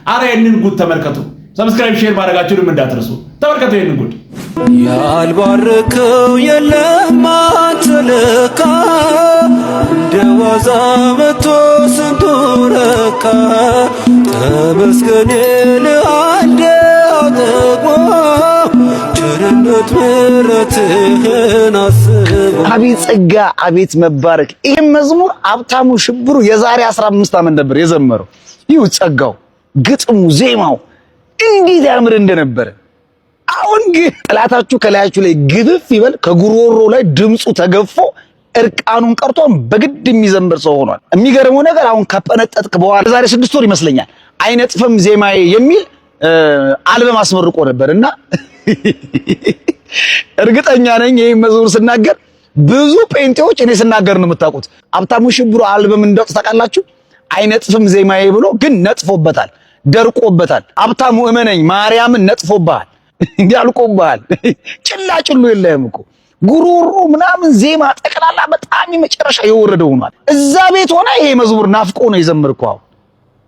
አረ ይሄንን ጉድ ተመልከቱ። ሰብስክራይብ ሼር ማድረጋችሁንም እንዳትረሱ። ተመልከቱ ይሄንን ጉድ። ያልባረከው የለም አንተ ለካ እንደዋዛ መቶ ስንቱ ረካ ተመስገን ለአንድ አጠግቦ ቸርነት ምሕረትህን አስቦ አቤት ጸጋ አቤት መባረክ። ይሄን መዝሙር ሀብታሙ ሽብሩ የዛሬ 15 ዓመት ነበር የዘመረው። ይሁ ጸጋው፣ ግጥሙ፣ ዜማው እንዴት ያምር እንደነበረ። አሁን ግን ጠላታችሁ ከላያችሁ ላይ ግብፍ ይበል ከጉሮሮ ላይ ድምፁ ተገፎ እርቃኑን ቀርቶን በግድ የሚዘምር ሰው ሆኗል። የሚገርመው ነገር አሁን ከፈነጠጥክ በኋላ ዛሬ 6 ወር ይመስለኛል አይነጥፍም ዜማዬ የሚል አልበም አስመርቆ ነበርና እርግጠኛ ነኝ ይሄ መዝሙር ስናገር ብዙ ጴንጤዎች እኔ ስናገር ነው የምታውቁት። ሀብታሙ ሽብሩ አልበም እንደወጣ ታውቃላችሁ። አይነጥፍም ዜማዬ ብሎ ግን ነጥፎበታል፣ ደርቆበታል። ሀብታሙ እመነኝ ማርያምን ነጥፎብሃል፣ ያልቆብሃል። ጭላጭሉ የለህም እኮ ጉሮሮ ምናምን ዜማ ጠቅላላ በጣም የመጨረሻ የወረደ ሆኗል። እዛ ቤት ሆነ ይሄ መዝሙር ናፍቆ ነው የዘመርከው።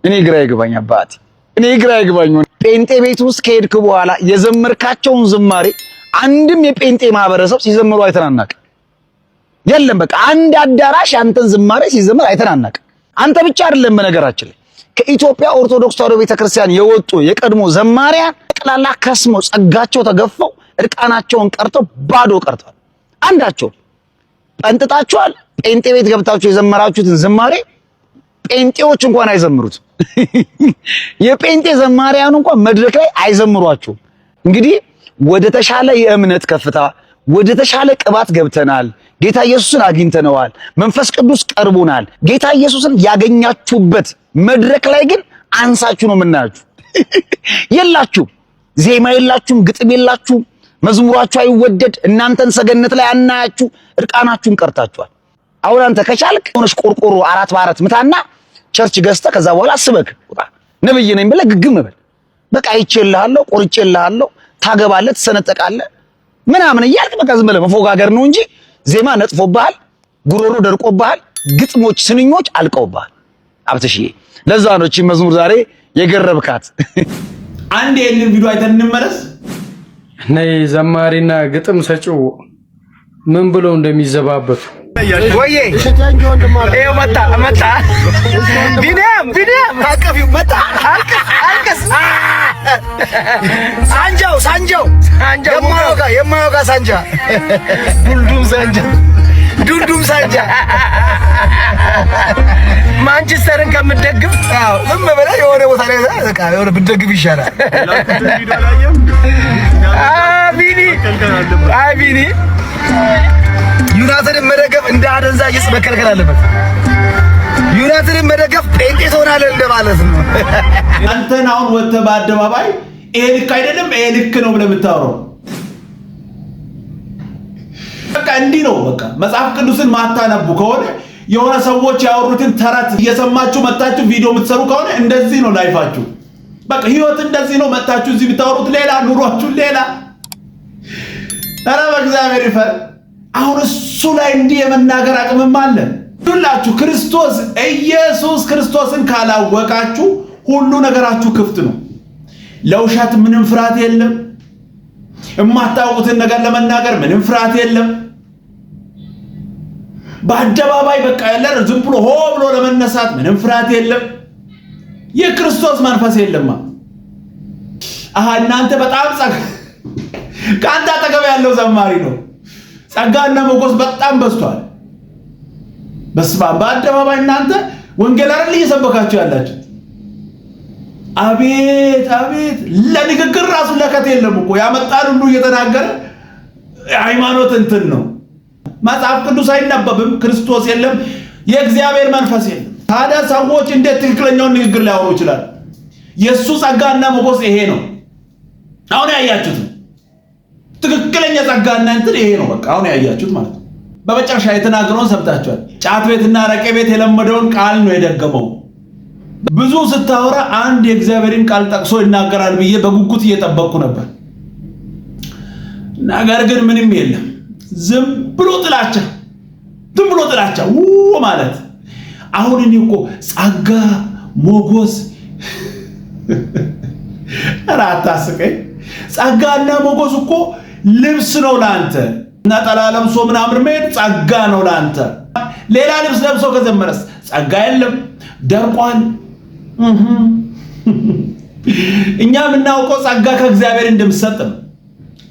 እኔ ግራ ይገባኝ አባቴ፣ እኔ ግራ ይገባኝ። ጴንጤ ቤት ውስጥ ከሄድክ በኋላ የዘመርካቸውን ዝማሬ አንድም የጴንጤ ማህበረሰብ ሲዘምሩ አይተናናቅ የለም። በቃ አንድ አዳራሽ አንተን ዝማሬ ሲዘምር አይተናናቅ። አንተ ብቻ አይደለም በነገራችን ላይ ከኢትዮጵያ ኦርቶዶክስ ተዋሕዶ ቤተክርስቲያን የወጡ የቀድሞ ዘማሪያን ጠቅላላ ከስመው ጸጋቸው ተገፈው እርቃናቸውን ቀርተው ባዶ ቀርተዋል። አንዳቸው ጠንጥጣቸዋል። ጴንጤ ቤት ገብታችሁ የዘመራችሁትን ዝማሬ ጴንጤዎች እንኳን አይዘምሩት። የጴንጤ ዘማሪያን እንኳን መድረክ ላይ አይዘምሯቸውም። እንግዲህ ወደ ተሻለ የእምነት ከፍታ ወደ ተሻለ ቅባት ገብተናል። ጌታ ኢየሱስን አግኝተነዋል። መንፈስ ቅዱስ ቀርቦናል። ጌታ ኢየሱስን ያገኛችሁበት መድረክ ላይ ግን አንሳችሁ ነው የምናያችሁ። የላችሁም፣ ዜማ የላችሁም፣ ግጥም የላችሁም፣ መዝሙራችሁ አይወደድ። እናንተን ሰገነት ላይ አናያችሁ፣ እርቃናችሁን ቀርታችኋል። አሁን አንተ ከቻልክ ሆነሽ ቆርቆሮ 4 በ4 ምታና ቸርች ገዝተ ከዛ በኋላ አስበክ ነብይ ነኝ ብለህ ግግም በል። በቃ አይቼልሃለሁ፣ ቆርጬልሃለሁ፣ ታገባለህ፣ ትሰነጠቃለህ ምናምን እያልክ በቃ ዝም ብለህ መፎጋገር ነው እንጂ ዜማ ነጥፎብሃል፣ ጉሮሮ ደርቆብሃል፣ ግጥሞች ስንኞች አልቀውብሃል። አብትሽዬ ለዛ ነው እቺ መዝሙር ዛሬ የገረብካት። አንድ ይሄንን ቪዲዮ አይተን እንመለስ። ነይ ዘማሪና ግጥም ሰጪው ምን ብለው እንደሚዘባበቱ ወዬ ይኸው መጣ ቢኒያም አቀፊው መጣ። አልቀስ ሳንጃው የማያውቃ ሳንጃ ዱልዱም ሳንጃ ማንቸስተርን ከምትደግፍ ዝም ብለህ የሆነ ቦታ ላይ በቃ የሆነ ብትደግፍ ይሻላል። ቢኒ ዩናይትድን መደገፍ እንደ አደንዛዥ ዕፅ መከልከል አለበት። ዩናይትድን መደገፍ ጴንጤ ትሆናለህ እንደማለት ነው። አንተን አሁን ወጥተህ በአደባባይ ይሄ ልክ አይደለም ይሄ ልክ ነው ብለህ የምታወራው በቃ እንዲህ ነው። በቃ መጽሐፍ ቅዱስን ማታነቡ ከሆነ የሆነ ሰዎች ያወሩትን ተረት እየሰማችሁ መጣችሁ ቪዲዮ የምትሰሩ ከሆነ እንደዚህ ነው ላይፋችሁ። በቃ ህይወት እንደዚህ ነው። መጣችሁ እዚህ ብታወሩት ሌላ፣ ኑሯችሁ ሌላ። ኧረ በእግዚአብሔር ይፈር። አሁን እሱ ላይ እንዲህ የመናገር አቅምም አለ። ሁላችሁ ክርስቶስ ኢየሱስ ክርስቶስን ካላወቃችሁ ሁሉ ነገራችሁ ክፍት ነው። ለውሸት ምንም ፍርሃት የለም። የማታውቁትን ነገር ለመናገር ምንም ፍርሃት የለም። በአደባባይ በቃ ያለ ዝም ብሎ ሆ ብሎ ለመነሳት ምንም ፍርሃት የለም። የክርስቶስ መንፈስ የለማ። እናንተ በጣም ከአንተ አጠገብ ያለው ዘማሪ ነው። ጸጋና ሞገስ በጣም በዝቷል። በስመ አብ። በአደባባይ እናንተ ወንጌል አይደል እየሰበካችሁ ያላችሁ? አቤት ለንግግር ራሱ ለከት የለም እኮ ያመጣን ሁሉ እየተናገረ ሃይማኖት እንትን ነው። መጽሐፍ ቅዱስ አይነበብም፣ ክርስቶስ የለም፣ የእግዚአብሔር መንፈስ የለም። ታዲያ ሰዎች እንዴት ትክክለኛውን ንግግር ሊያወሩ ይችላል? የሱ ጸጋና ሞገስ ይሄ ነው። አሁን ያያችሁት ትክክለኛ ጸጋና እንትን ይሄ ነው። በቃ አሁን ያያችሁት ማለት ነው። በመጨረሻ የተናገረውን ሰምታችኋል። ጫት ቤትና ረቄ ቤት የለመደውን ቃል ነው የደገመው። ብዙ ስታወራ አንድ የእግዚአብሔርን ቃል ጠቅሶ ይናገራል ብዬ በጉጉት እየጠበቅኩ ነበር። ነገር ግን ምንም የለም። ዝም ብሎ ጥላቻ ማለት። አሁን እኔ እኮ ጸጋ ሞገስ አታስቀኝ። ጸጋና ሞገስ እኮ ልብስ ነው ላንተ። ነጠላ ለብሶ ምናምን መሄድ ጸጋ ነው ላንተ። ሌላ ልብስ ለብሶ ከዘመረስ ጸጋ የለም፣ ደርቋል። እኛ የምናውቀው ጸጋ ከእግዚአብሔር እንደምሰጥ ነው።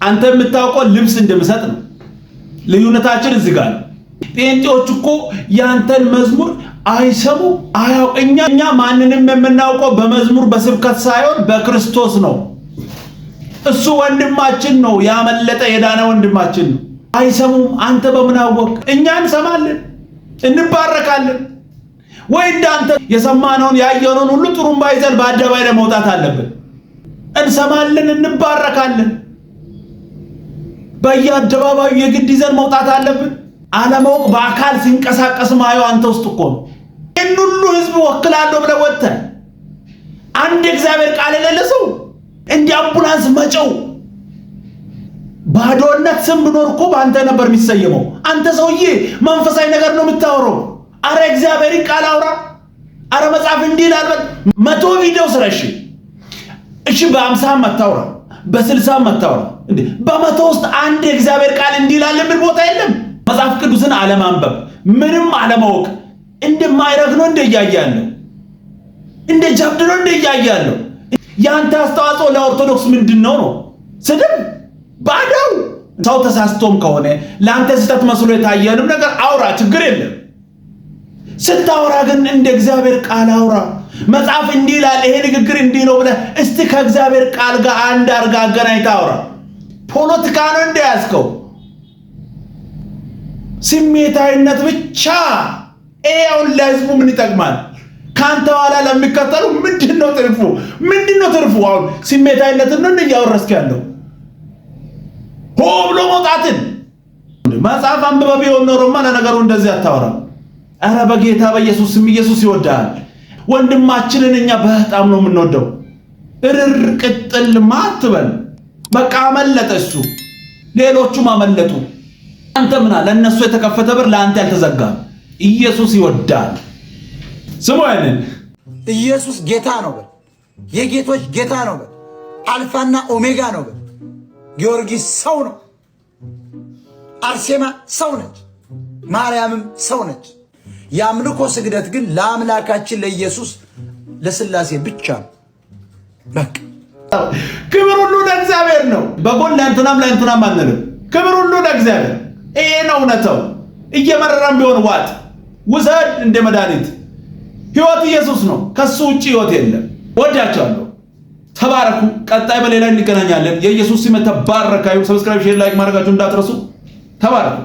አንተ የምታውቀው ልብስ እንደምሰጥ ነው። ልዩነታችን እዚህ ጋር ነው። ጴንጤዎች እኮ ያንተን መዝሙር አይሰሙ አያውቁ። እኛ ማንንም የምናውቀው በመዝሙር በስብከት ሳይሆን በክርስቶስ ነው። እሱ ወንድማችን ነው፣ ያመለጠ የዳነ ወንድማችን ነው። አይሰሙም። አንተ በምን አወቅ? እኛ እንሰማለን፣ እንባረካለን። ወይ እንዳንተ የሰማነውን ያየነውን ሁሉ ጥሩምባ ይዘን በአደባባይ ላይ መውጣት አለብን? እንሰማለን፣ እንባረካለን። በየአደባባዩ የግድ ይዘን መውጣት አለብን? አለማወቅ በአካል ሲንቀሳቀስ ማየው አንተ ውስጥ እኮ ነው። ይህን ሁሉ ህዝብ ወክላለሁ ብለህ ወጥተህ አንድ የእግዚአብሔር ቃል የሌለ ሰው እንዲህ አምቡላንስ መጨው ባዶነት ስም ብኖር እኮ በአንተ ነበር የሚሰየመው። አንተ ሰውዬ መንፈሳዊ ነገር ነው የምታወራው። አረ እግዚአብሔርን ቃል አውራ። አረ መጽሐፍ እንዲህ ይላል። 100 ቪዲዮ ስራ። እሺ በ50 መታወራ፣ በ60 መታወራ። እንዴ በ100 ውስጥ አንድ የእግዚአብሔር ቃል እንዲህ ይላል ምን ቦታ የለም? መጽሐፍ ቅዱስን አለማንበብ፣ ምንም አለማወቅ እንደማይረግ ነው እንደያያለው፣ እንደ ጀብድ ነው እንደያያለው። ያንተ አስተዋጽኦ ለኦርቶዶክስ ምንድነው ነው? ስድብ ባዳው። ሰው ተሳስቶም ከሆነ ለአንተ ስህተት መስሎ የታየንም ነገር አውራ፣ ችግር የለም። ስታወራ ግን እንደ እግዚአብሔር ቃል አውራ። መጽሐፍ እንዲህ ይላል፣ ይሄ ንግግር እንዲህ ነው ብለህ እስቲ ከእግዚአብሔር ቃል ጋር አንድ አድርጋ አገናኝተህ አውራ። ፖለቲካ ነው እንደያዝከው ስሜታዊነት ብቻ። ይሄውን ለህዝቡ ምን ይጠቅማል? ካንተ ኋላ ለሚከተሉ ምንድነው ትርፉ? ምንድነው ትርፉ? አሁን ስሜታዊነትን ነው እያወረስክ ያለው። ሆ ብሎ መውጣትን መጽሐፍ አንብበህ ቢሆን ኖሮማ ለነገሩ እንደዚህ አታወራ። አረ በጌታ በኢየሱስ ስም ኢየሱስ ይወዳል። ወንድማችንን እኛ በጣም ነው የምንወደው። እርር ቅጥል ማትበል። በቃ አመለጠ እሱ፣ ሌሎቹም አመለጡ። አንተ ምን አለ? ለነሱ የተከፈተ በር ለአንተ ያልተዘጋ። ኢየሱስ ይወዳል። ስሙ አይደል? ኢየሱስ ጌታ ነው በል። የጌቶች ጌታ ነው በል። አልፋና ኦሜጋ ነው በል። ጊዮርጊስ ሰው ነው። አርሴማ ሰው ነች። ማርያምም ሰው ነች። የአምልኮ ስግደት ግን ለአምላካችን ለኢየሱስ ለሥላሴ ብቻ ነው። በቃ ክብር ሁሉ ለእግዚአብሔር ነው። በጎን ለእንትናም አንልም። ክብር ሁሉ ለእግዚአብሔር። ይሄ ነው እውነታው። እየመረረም ቢሆን ዋጥ ውሰድ እንደ መድኃኒት። ሕይወት ኢየሱስ ነው። ከሱ ውጪ ሕይወት የለም። ወዳቻለሁ። ተባረኩ። ቀጣይ በሌላ እንገናኛለን። የኢየሱስ ስም ተባረከ። ሰብስክራይብ፣ ሼር፣ ላይክ ማድረጋችሁ እንዳትረሱ። ተባረኩ።